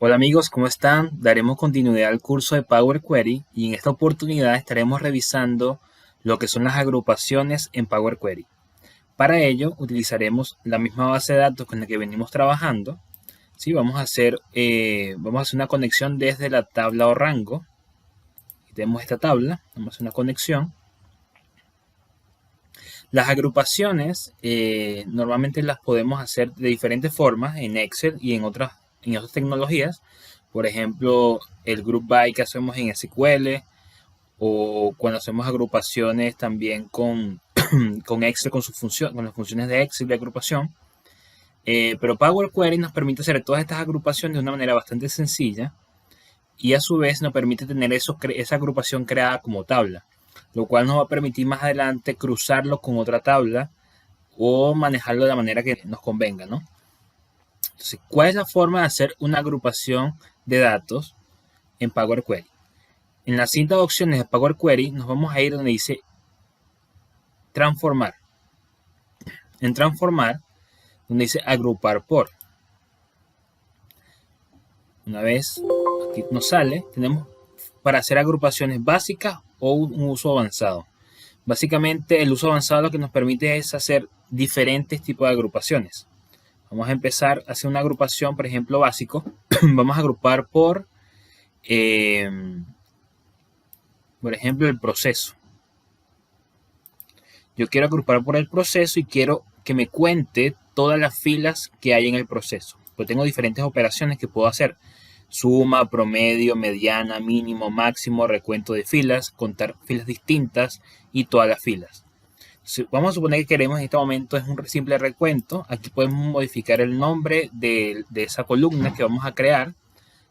Hola amigos, ¿cómo están? Daremos continuidad al curso de Power Query y en esta oportunidad estaremos revisando lo que son las agrupaciones en Power Query. Para ello utilizaremos la misma base de datos con la que venimos trabajando. ¿Sí? Vamos a hacer una conexión desde la tabla o rango. Tenemos esta tabla, vamos a hacer una conexión. Las agrupaciones normalmente las podemos hacer de diferentes formas en Excel y en otras tecnologías. Por ejemplo, el group by que hacemos en SQL o cuando hacemos agrupaciones también con Excel, con las funciones de Excel de agrupación. Pero Power Query nos permite hacer todas estas agrupaciones de una manera bastante sencilla y a su vez nos permite tener esa agrupación creada como tabla, lo cual nos va a permitir más adelante cruzarlo con otra tabla o manejarlo de la manera que nos convenga, ¿no? Entonces, ¿cuál es la forma de hacer una agrupación de datos en Power Query? En la cinta de opciones de Power Query nos vamos a ir donde dice transformar. En transformar, donde dice agrupar por. Una vez aquí nos sale, tenemos para hacer agrupaciones básicas o un uso avanzado. Básicamente el uso avanzado lo que nos permite es hacer diferentes tipos de agrupaciones. Vamos a empezar a hacer una agrupación, por ejemplo, básico. Vamos a agrupar eh, por ejemplo, el proceso. Yo quiero agrupar por el proceso y quiero que me cuente todas las filas que hay en el proceso. Pues tengo diferentes operaciones que puedo hacer. Suma, promedio, mediana, mínimo, máximo, recuento de filas, contar filas distintas y todas las filas. Vamos a suponer que queremos en este momento es un simple recuento. Aquí podemos modificar el nombre de esa columna que vamos a crear.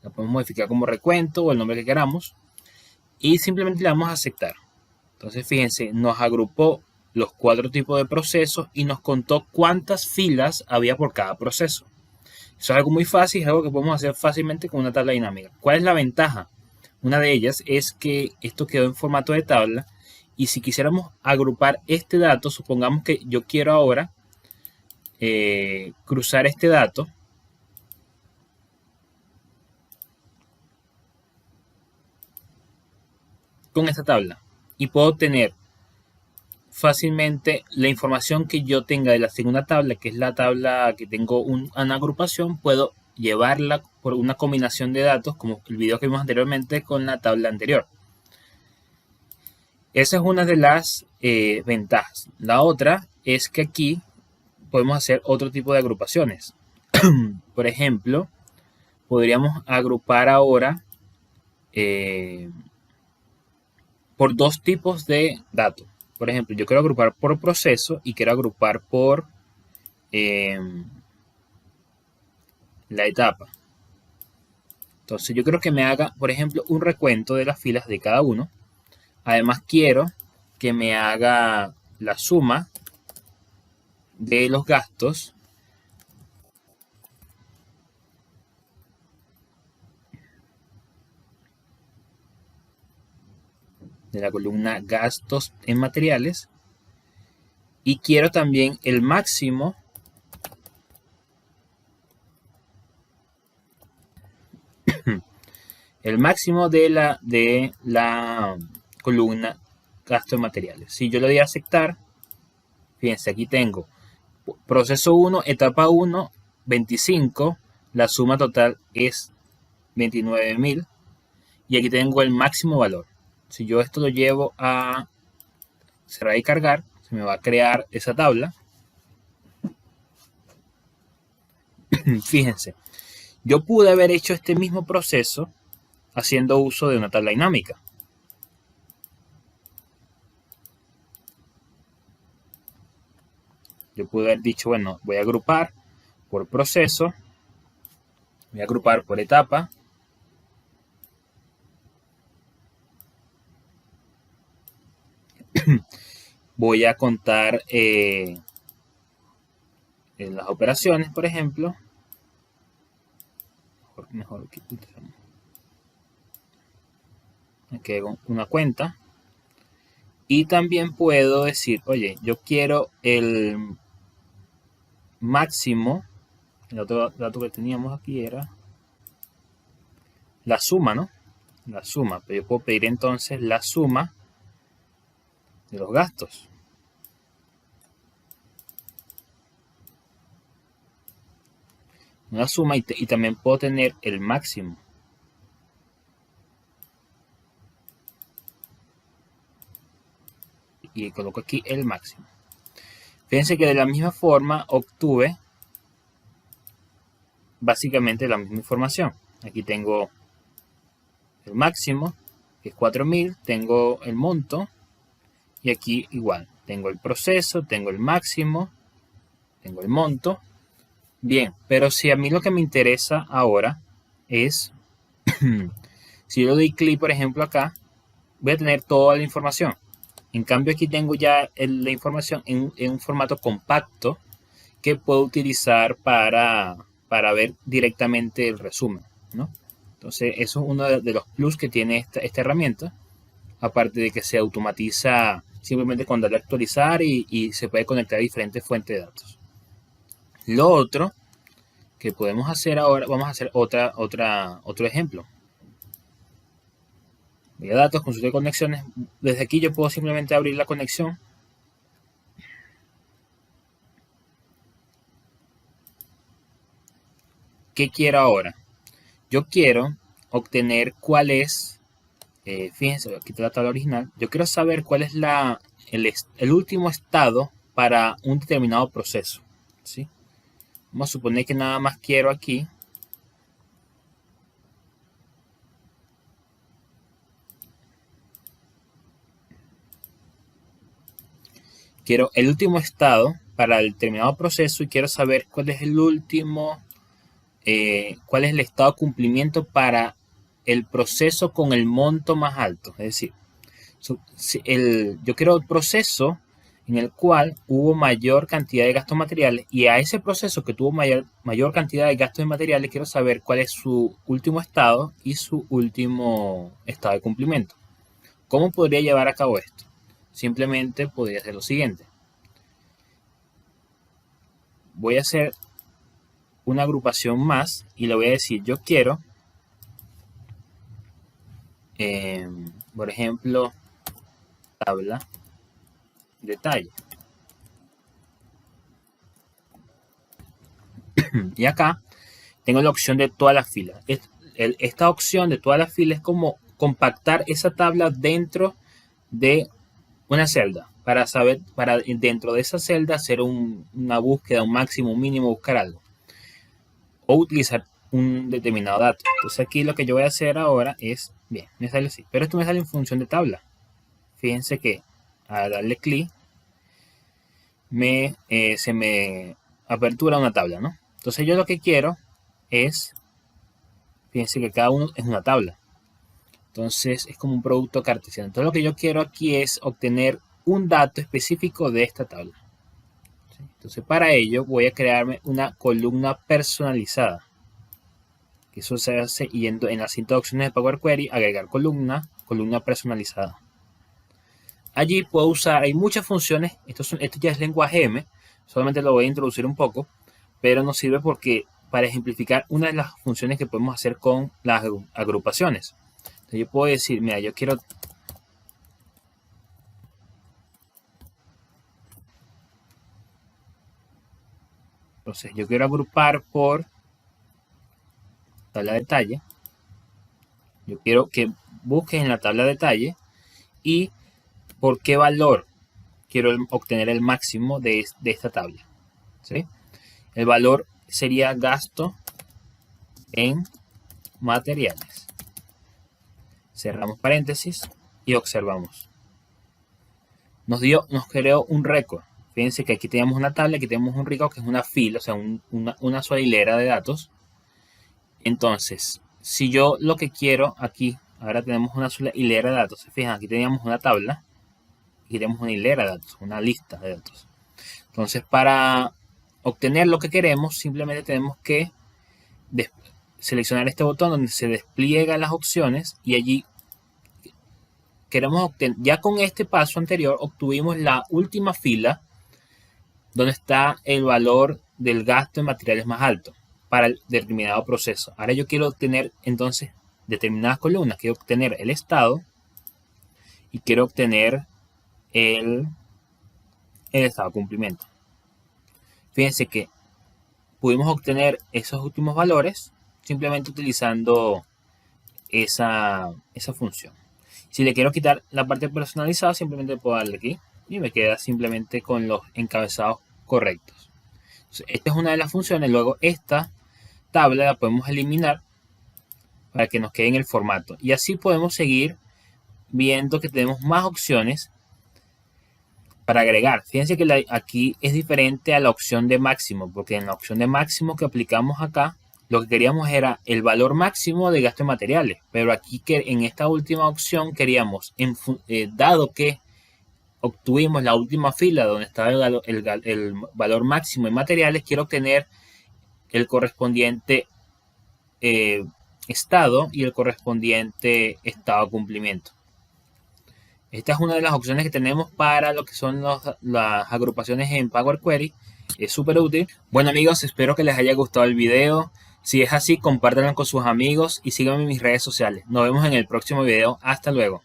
La podemos modificar como recuento o el nombre que queramos. Y simplemente le damos a aceptar. Entonces, fíjense, nos agrupó los 4 tipos de procesos y nos contó cuántas filas había por cada proceso. Eso es algo muy fácil, es algo que podemos hacer fácilmente con una tabla dinámica. ¿Cuál es la ventaja? Una de ellas es que esto quedó en formato de tabla y si quisiéramos agrupar este dato, supongamos que yo quiero ahora cruzar este dato con esta tabla y puedo tener fácilmente la información que yo tenga de la segunda tabla, que es la tabla que tengo una agrupación, puedo llevarla por una combinación de datos, como el video que vimos anteriormente, con la tabla anterior. Esa es una de las ventajas. La otra es que aquí podemos hacer otro tipo de agrupaciones. Por ejemplo, podríamos agrupar ahora por 2 tipos de datos. Por ejemplo, yo quiero agrupar por proceso y quiero agrupar por eh, la etapa. Entonces yo quiero que me haga, por ejemplo, un recuento de las filas de cada uno. Además quiero que me haga la suma de los gastos de la columna gastos en materiales. Y quiero también el máximo de la columna gasto de materiales. Si yo le doy a aceptar, fíjense, aquí tengo proceso 1, etapa 1, 25, la suma total es 29.000 y aquí tengo el máximo valor. Si yo esto lo llevo a cerrar y cargar, se me va a crear esa tabla. Fíjense, yo pude haber hecho este mismo proceso haciendo uso de una tabla dinámica. Yo pude haber dicho, bueno, voy a agrupar por proceso, voy a agrupar por etapa, voy a contar en las operaciones, por ejemplo. Mejor que aquí hago una cuenta. Y también puedo decir, oye, yo quiero el máximo. El otro dato que teníamos aquí era la suma, ¿no? La suma, pero yo puedo pedir entonces la suma de los gastos. Una suma y también puedo tener el máximo. Y coloco aquí el máximo. Fíjense que de la misma forma obtuve básicamente la misma información. Aquí tengo el máximo, que es 4.000, tengo el monto y aquí igual, tengo el proceso, tengo el máximo, tengo el monto. Bien, pero si a mí lo que me interesa ahora es, si yo doy clic por ejemplo acá, voy a tener toda la información. En cambio aquí tengo ya la información en un formato compacto que puedo utilizar para ver directamente el resumen, ¿no? Entonces eso es uno de los plus que tiene esta herramienta, aparte de que se automatiza simplemente con darle a actualizar y se puede conectar a diferentes fuentes de datos. Lo otro que podemos hacer ahora, vamos a hacer otro ejemplo. Voy a datos, consulta de conexiones. Desde aquí yo puedo simplemente abrir la conexión. ¿Qué quiero ahora? Yo quiero obtener cuál es, fíjense, voy a quitar la tabla original. Yo quiero saber cuál es el último estado para un determinado proceso, ¿sí? Vamos a suponer que nada más quiero aquí quiero el último estado para el determinado proceso y quiero saber cuál es el último, cuál es el estado de cumplimiento para el proceso con el monto más alto. Es decir, yo quiero el proceso en el cual hubo mayor cantidad de gastos materiales y a ese proceso que tuvo mayor cantidad de gastos de materiales quiero saber cuál es su último estado y su último estado de cumplimiento. ¿Cómo podría llevar a cabo esto? Simplemente podría hacer lo siguiente. Voy a hacer una agrupación más y le voy a decir yo quiero, por ejemplo, tabla detalle. Y acá tengo la opción de todas las filas. Esta opción de todas las filas es como compactar esa tabla dentro de una celda para saber, para dentro de esa celda hacer una búsqueda, un máximo, un mínimo, buscar algo o utilizar un determinado dato. Entonces aquí lo que yo voy a hacer ahora es, bien, me sale así, pero esto me sale en función de tabla. Fíjense que al darle clic se me apertura una tabla, ¿no? Entonces yo lo que quiero es, fíjense que cada uno es una tabla. Entonces es como un producto cartesiano. Entonces lo que yo quiero aquí es obtener un dato específico de esta tabla. Entonces para ello voy a crearme una columna personalizada. Eso se hace yendo en las cintas opciones de Power Query, agregar columna personalizada. Allí puedo usar, hay muchas funciones, esto ya es lenguaje M, solamente lo voy a introducir un poco, pero nos sirve porque para ejemplificar una de las funciones que podemos hacer con las agrupaciones. Entonces yo puedo decir, mira, yo quiero agrupar por tabla de detalle. Yo quiero que busques en la tabla de detalle y por qué valor quiero obtener el máximo de esta tabla. ¿Sí? El valor sería gasto en materiales. Cerramos paréntesis y observamos. Nos creó un récord. Fíjense que aquí tenemos una tabla, aquí tenemos un récord que es una fila, o sea, una sola hilera de datos. Entonces, si yo lo que quiero aquí, ahora tenemos una sola hilera de datos. ¿Se fijan? Aquí teníamos una tabla, aquí tenemos una hilera de datos, una lista de datos. Entonces, para obtener lo que queremos, simplemente tenemos que seleccionar este botón donde se despliegan las opciones y allí queremos obtener, ya con este paso anterior obtuvimos la última fila donde está el valor del gasto en materiales más alto para el determinado proceso. Ahora yo quiero obtener entonces determinadas columnas. Quiero obtener el estado y quiero obtener el estado de cumplimiento. Fíjense que pudimos obtener esos últimos valores simplemente utilizando esa función. Si le quiero quitar la parte personalizada, simplemente puedo darle aquí y me queda simplemente con los encabezados correctos. Entonces, esta es una de las funciones. Luego esta tabla la podemos eliminar para que nos quede en el formato. Y así podemos seguir viendo que tenemos más opciones para agregar. Fíjense que aquí es diferente a la opción de máximo, porque en la opción de máximo que aplicamos acá, lo que queríamos era el valor máximo de gasto de materiales. Pero aquí que en esta última opción queríamos, dado que obtuvimos la última fila donde estaba el valor máximo en materiales, quiero obtener el correspondiente estado y el correspondiente estado de cumplimiento. Esta es una de las opciones que tenemos para lo que son las agrupaciones en Power Query. Es súper útil. Bueno amigos, espero que les haya gustado el video. Si es así, compártanlo con sus amigos y síganme en mis redes sociales. Nos vemos en el próximo video. Hasta luego.